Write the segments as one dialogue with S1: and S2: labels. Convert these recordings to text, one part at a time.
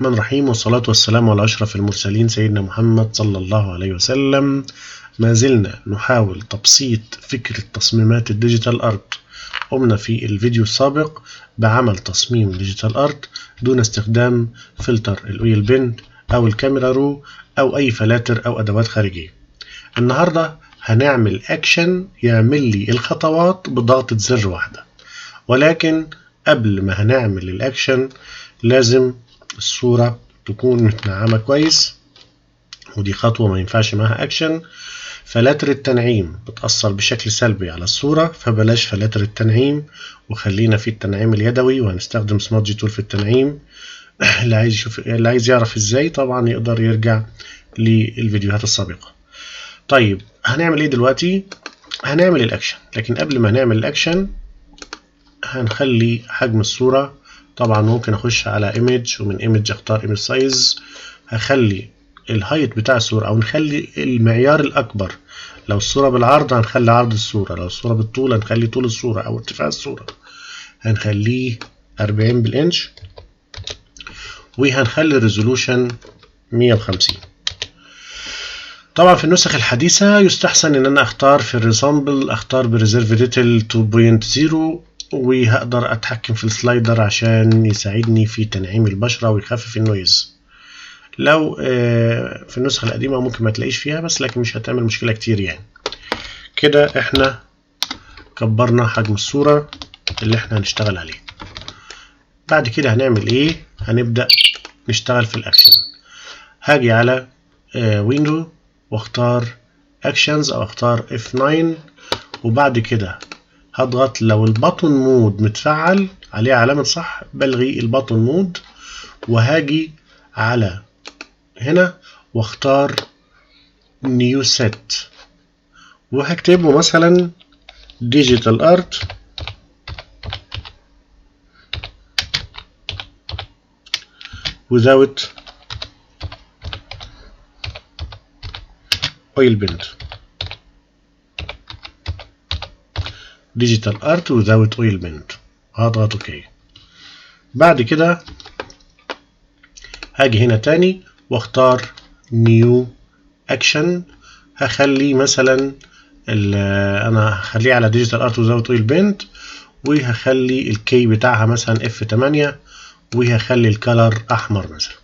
S1: الرحمن الرحيم، والصلاة والسلام على أشرف المرسلين سيدنا محمد صلى الله عليه وسلم. ما زلنا نحاول تبسيط فكرة تصميمات الديجيتال ارت. قمنا في الفيديو السابق بعمل تصميم ديجيتال ارت دون استخدام فلتر الاويل بند أو الكاميرا رو أو أي فلاتر أو أدوات خارجية. النهاردة هنعمل أكشن يعمل لي الخطوات بضغطة زر واحدة، ولكن قبل ما هنعمل الأكشن لازم الصورة تكون متنعمة كويس، ودي خطوة ما ينفعش معاها أكشن. فلاتر التنعيم بتأثر بشكل سلبي على الصورة، فبلاش فلاتر التنعيم وخلينا في التنعيم اليدوي، وهنستخدم سمادج تول في التنعيم. اللي عايز يعرف ازاي طبعا يقدر يرجع للفيديوهات السابقة. طيب هنعمل ايه دلوقتي؟ هنعمل الأكشن، لكن قبل ما نعمل الأكشن هنخلي حجم الصورة. طبعا ممكن اخش على ايمج ومن ايمج اختار ايمج سايز، هخلي الهايت بتاع الصورة او نخلي المعيار الاكبر. لو الصورة بالعرض هنخلي عرض الصورة، لو الصورة بالطول هنخلي طول الصورة او ارتفاع الصورة هنخليه 40 بالانش، وهنخلي الريزولوشن 150. طبعا في النسخ الحديثة يستحسن ان انا اختار في الريسامبل اختار بريزيرف ديتيل 2.0، وهقدر اتحكم في السلايدر عشان يساعدني في تنعيم البشرة ويخفف النويز. لو في النسخة القديمة ممكن ما تلاقيش فيها، بس لكن مش هتعمل مشكلة كتير يعني. كده احنا كبرنا حجم الصورة اللي احنا هنشتغل عليه. بعد كده هنعمل ايه؟ هنبدأ نشتغل في الاكشن. هاجي على ويندو واختار اكشنز او اختار F9، وبعد كده هضغط لو البطن مود متفعل عليه علامة صح بلغي البطن مود، وهاجي على هنا واختار نيو سيت وهكتبه مثلا ديجيتال ارت without oil bend. ديجيتال ارت without oil bend. هضغط اوكي. بعد كده هاجي هنا تاني واختار نيو اكشن، هخلي مثلا انا هخليه على ديجيتال ارت without oil bend، وهخلي الكي بتاعها مثلا F8، وهخلي الكالر احمر مثلا،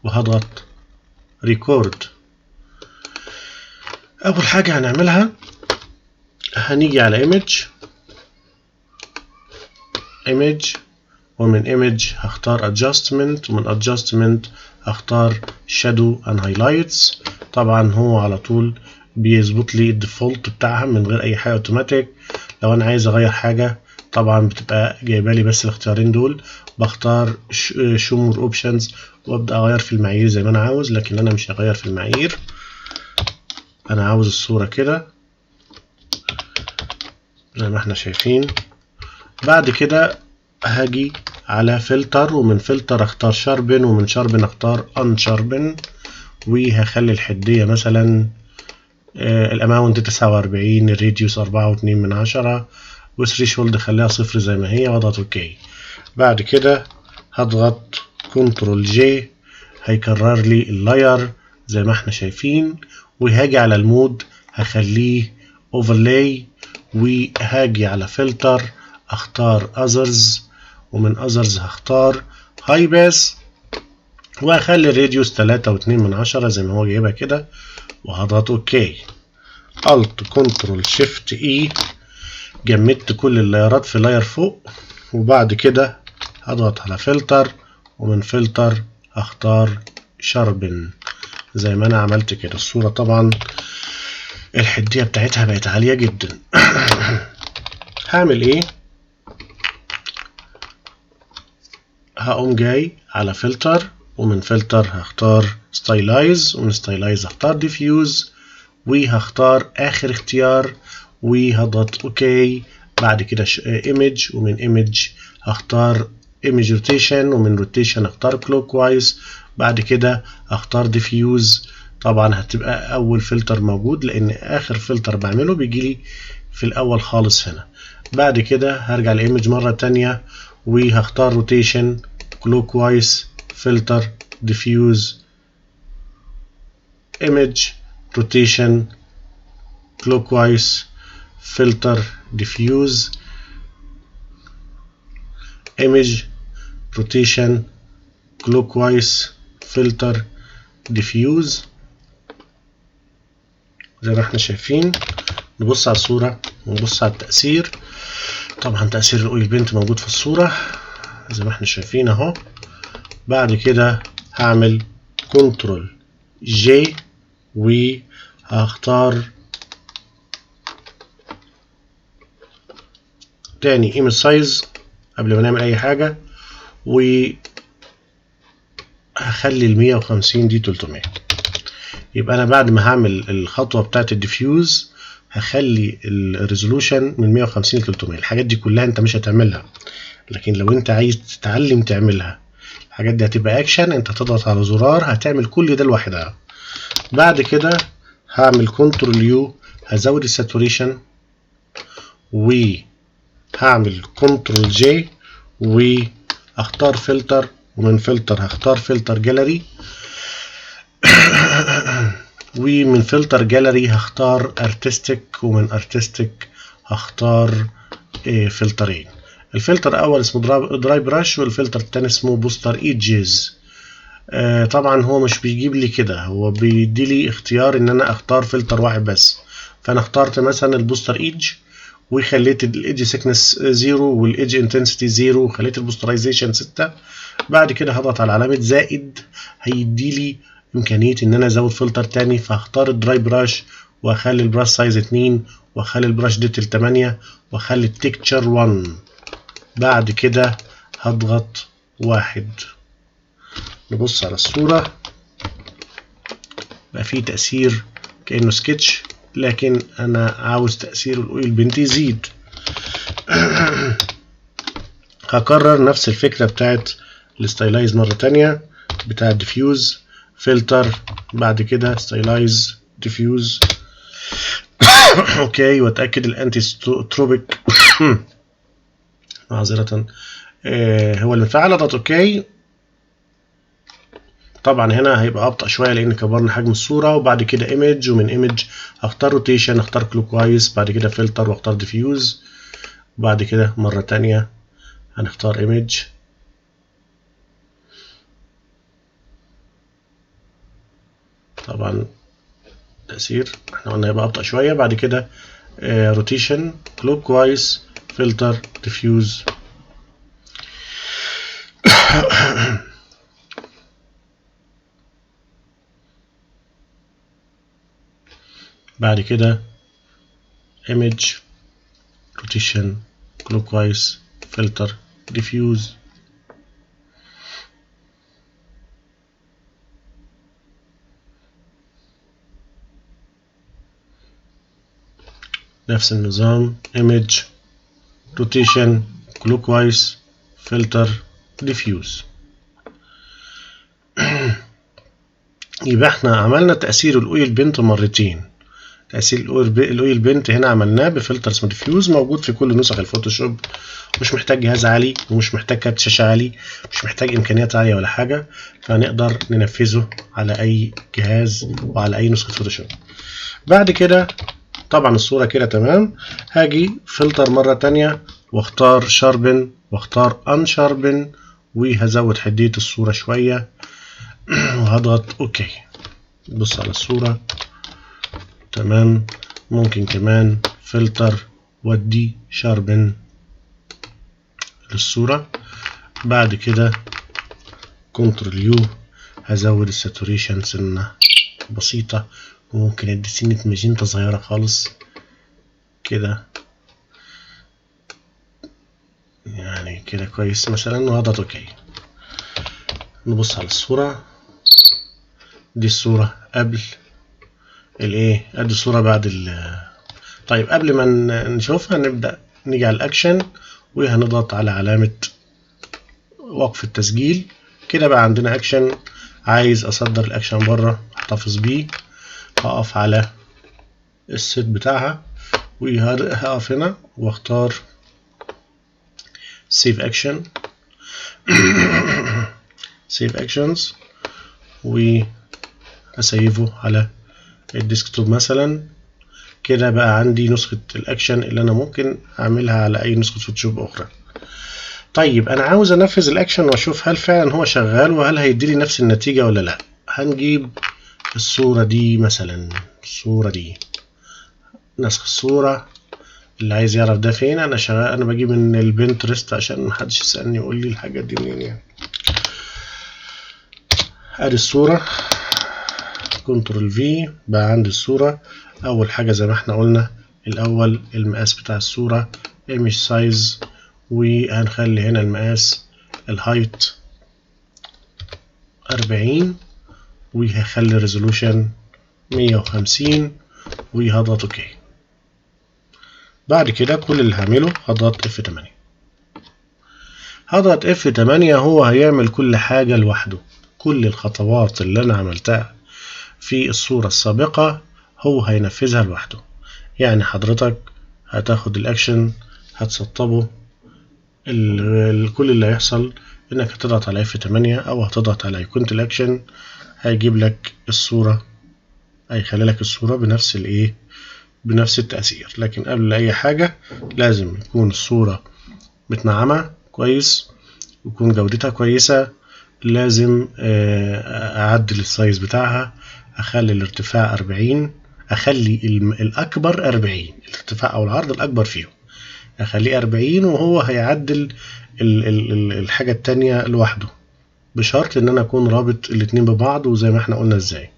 S1: وهضغط ريكورد. اول حاجة هنعملها هنيجي على ايمج ومن ايمج هختار adjustment، ومن adjustment هختار shadow and highlights. طبعا هو على طول بيظبط لي الديفولت بتاعها من غير اي حاجة اوتوماتيك. لو انا عايز اغير حاجة طبعا بتبقى جايبالي بس الاختيارين دول، بختار show more options وابدأ اغير في المعايير زي ما انا عاوز، لكن انا مش هغير في المعايير. انا عاوز الصورة كده زي ما احنا شايفين. بعد كده هاجي على فلتر، ومن فلتر اختار شاربن، ومن شاربن اختار انشاربن، وهخلي الحدية مثلا الاماونت 49، الراديوس 4.2، والثريشولد خليها 0 زي ما هي، واضغط اوكي. بعد كده هضغط كنترول جي هيكرر لي اللاير زي ما احنا شايفين، وهاجي على المود هخليه اوفرلاي، وهاجي على فلتر اختار others، ومن others هختار هاي باس، وهخلي الراديوس 3.2 زي ما هو جايبها كده، وهضغط اوكي. الت كنترول شيفت اي جمدت كل اللايرات في لاير فوق، وبعد كده هضغط على فلتر، ومن فلتر هختار شاربن زي ما انا عملت كده. الصورة طبعا الحدية بتاعتها بقت عالية جدا. هعمل ايه؟ هقوم جاي على فلتر، ومن فلتر هختار ستايلايز، ومن ستايلايز هختار ديفيوز، وهختار اخر اختيار وهضغط اوكي. بعد كده ايمج، ومن ايمج هختار ايمج روتيشن، ومن روتيشن هختار كلوك وايز. بعد كده هختار ديفيوز. طبعا هتبقى اول فلتر موجود لان اخر فلتر بعمله بيجيلي في الاول خالص هنا. بعد كده هرجع الايمج مرة تانية وهختار روتيشن كلوك وايز filter diffuse image rotation clockwise filter diffuse image rotation clockwise filter diffuse. زي ما احنا شايفين. نبص على الصورة ونبص على التأثير. طبعا تأثير الأويل بينت موجود في الصورة زي ما احنا شايفين اهو. بعد كده هعمل كنترول جي وهختار تاني ايمج سايز قبل ما نعمل اي حاجة، وهخلي ال 150 دي 300. يبقى انا بعد ما هعمل الخطوة بتاعت الديفيوز هخلي الريزولوشن من 150 ل 300. الحاجات دي كلها انت مش هتعملها، لكن لو انت عايز تتعلم تعملها الحاجات دي هتبقى اكشن. انت تضغط على زرار هتعمل كل ده لوحدها. بعد كده هعمل كنترول يو، هزود الساتوريشن، وهعمل كنترول جي واختار فلتر، ومن فلتر هختار فلتر جاليري ومن فلتر جاليري هختار ارتستيك، ومن ارتستيك هختار فلترين. الفلتر الاول اسمه دراي براش، والفلتر الثاني اسمه بوستر ايدجز. طبعا هو مش بيجيب لي كده، هو بيدي لي اختيار ان انا اختار فلتر واحد بس. فانا اخترت مثلا البوستر ايدج وخليت الايدج سيكنس 0 والايدج انتنسيتي 0 وخليت البوسترايزيشن 6. بعد كده هضغط على علامة زائد، هيدي لي امكانية ان انا ازود فلتر تاني. فهختار الدراي براش واخلي البراش سايز 2 واخلي البراش ديتيل 8 واخلي التكتشر 1. بعد كده هضغط 1. نبص على الصورة بقى فيه تأثير كأنه سكتش، لكن أنا عاوز تأثير الأويل بينت يزيد. هكرر نفس الفكرة بتاعت الستايلايز مرة تانية، بتاع ديفيوز فلتر، بعد كده ستايلايز ديفيوز اوكي، واتأكد الانتي تروبيك معذرة هو المفعل. اضغط اوكي. طبعا هنا هيبقى ابطأ شويه لان كبرنا حجم الصوره. وبعد كده ايمج، ومن ايمج هختار روتيشن، اختار كلوكوايز، بعد كده فلتر واختار ديفيوز. بعد كده مره تانية هنختار ايمج، طبعا تأثير احنا قلنا هيبقى ابطأ شويه. بعد كده روتيشن كلوكوايز فلتر ديفيوز. بعد كده image rotation clockwise filter diffuse. نفس النظام image rotation clockwise filter diffuse. يبقى احنا عملنا تأثير الأويل بينت مرتين. تأثير الأويل بينت هنا عملناه بفلتر اسمه ديفيوز، موجود في كل نسخ الفوتوشوب، مش محتاج جهاز عالي ومش محتاج كارت شاشة عالي، مش محتاج إمكانيات عالية ولا حاجة، فنقدر ننفذه على أي جهاز وعلى أي نسخة فوتوشوب. بعد كده طبعا الصورة كده تمام. هاجي فلتر مرة تانية واختار شاربن واختار انشاربن، وهزود حدية الصورة شوية وهضغط اوكي. بص على الصورة تمام. ممكن كمان فلتر ودي شاربن للصورة. بعد كده كنترول يو، هزود الساتوريشن سنة بسيطة، وممكن ادي سنة ماجنتا صغيرة خالص كده، يعني كده كويس مثلا، وهضغط اوكي. نبص على الصورة دي، الصورة قبل الايه، ادي الصورة بعد طيب قبل ما نشوفها نبدأ نيجي على الاكشن وهنضغط على علامة وقف التسجيل. كده بقى عندنا اكشن. عايز اصدر الاكشن بره احتفظ بيه، هقف على السيت بتاعها وهقف هنا واختار سيف اكشن. سيف اكشنز واسيفه على الديسكتوب مثلا. كده بقى عندي نسخة الاكشن اللي انا ممكن اعملها على اي نسخة فوتوشوب اخرى. طيب انا عاوز انفذ الاكشن واشوف هل فعلا هو شغال وهل هيديلي نفس النتيجة ولا لا. هنجيب الصورة دي مثلا، الصورة دي، نسخ الصورة. اللي عايز يعرف ده فين، انا شغال، انا بجيب من البنترست عشان محدش يسألني يقول لي الحاجات دي منين يعني. ادي الصورة، كنترول في، بقى عندي الصورة. اول حاجة زي ما احنا قلنا الاول المقاس بتاع الصورة image size، وهنخلي هنا المقاس الهايت 40 وهخلي الريزولوشن 150 وهضغط اوكي. بعد كده كل اللي هعمله هضغط F8. هضغط F8 هو هيعمل كل حاجة لوحده. كل الخطوات اللي انا عملتها في الصورة السابقة هو هينفذها لوحده. يعني حضرتك هتاخد الاكشن هتسطبه، كل اللي هيحصل انك هتضغط على F8 او هتضغط على ايقونة الاكشن، هيجيب لك الصورة، هيخلي لك الصورة بنفس الايه، بنفس التأثير. لكن قبل اي حاجة لازم يكون الصورة متنعمة كويس ويكون جودتها كويسة. لازم اعدل السايز بتاعها، اخلي الارتفاع 40، اخلي الاكبر 40، الارتفاع او العرض الاكبر فيهم اخليه 40، وهو هيعدل الحاجة التانية لوحده، بشرط ان انا اكون رابط الاتنين ببعض وزي ما احنا قلنا ازاي.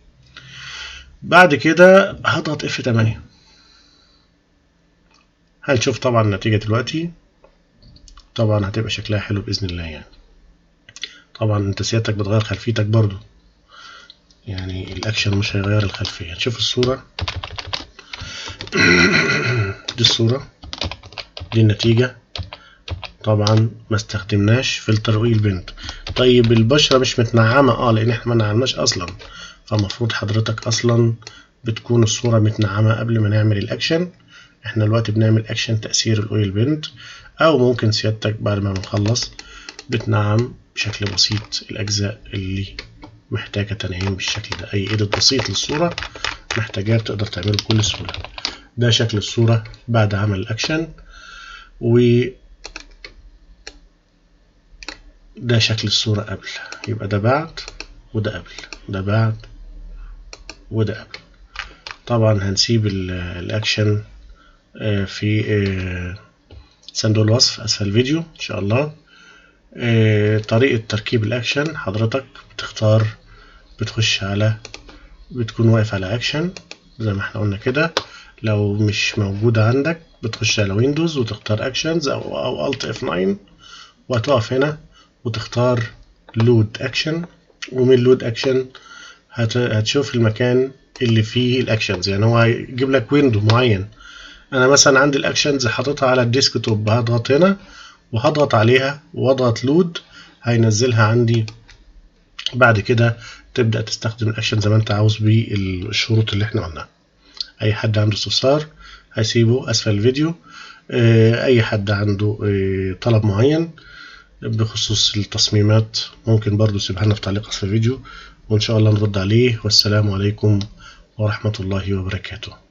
S1: بعد كده هضغط F8. هنشوف طبعا النتيجة دلوقتي. طبعا هتبقى شكلها حلو بإذن الله يعني. طبعا انت سيادتك بتغير خلفيتك برضو، يعني الاكشن مش هيغير الخلفية. نشوف الصورة. دي الصورة، دي النتيجة. طبعا ما استخدمناش فلتر اويل بنت. طيب البشرة مش متنعمة، لان احنا ما نعمناش اصلا، فالمفروض حضرتك اصلا بتكون الصورة متنعمة قبل ما نعمل الاكشن. احنا دلوقتي بنعمل اكشن تأثير الاويل بنت، او ممكن سيادتك بعد ما بنخلص بتنعم بشكل بسيط الاجزاء اللي محتاجة تنعيم بالشكل ده. اي ايديت بسيط للصورة محتاجاه تقدر تعمله بكل سهولة. ده شكل الصورة بعد عمل الاكشن، وده شكل الصورة قبل. يبقى ده بعد وده قبل، ده بعد وده قبل. طبعا هنسيب الاكشن في صندوق الوصف اسفل الفيديو ان شاء الله. طريقة تركيب الاكشن حضرتك بتختار، بتخش على، بتكون واقف على اكشن زي ما احنا قلنا كده. لو مش موجودة عندك بتخش على ويندوز وتختار اكشنز او Alt F9 وهتقف هنا وتختار لود اكشن. ومن لود اكشن هتشوف المكان اللي فيه الاكشنز، يعني هو هيجيب لك ويندو معين. انا مثلا عندي الاكشنز حاططها على الديسكتوب، هضغط هنا وهضغط عليها واضغط لود، هينزلها عندي. بعد كده تبدأ تستخدم الاكشن زي ما انت عاوز بالشروط اللي احنا قلناها. اي حد عنده استفسار هيسيبه اسفل الفيديو. اي حد عنده طلب معين بخصوص التصميمات ممكن برضو يسيبها لنا في تعليق اسفل الفيديو، وان شاء الله نرد عليه. والسلام عليكم ورحمة الله وبركاته.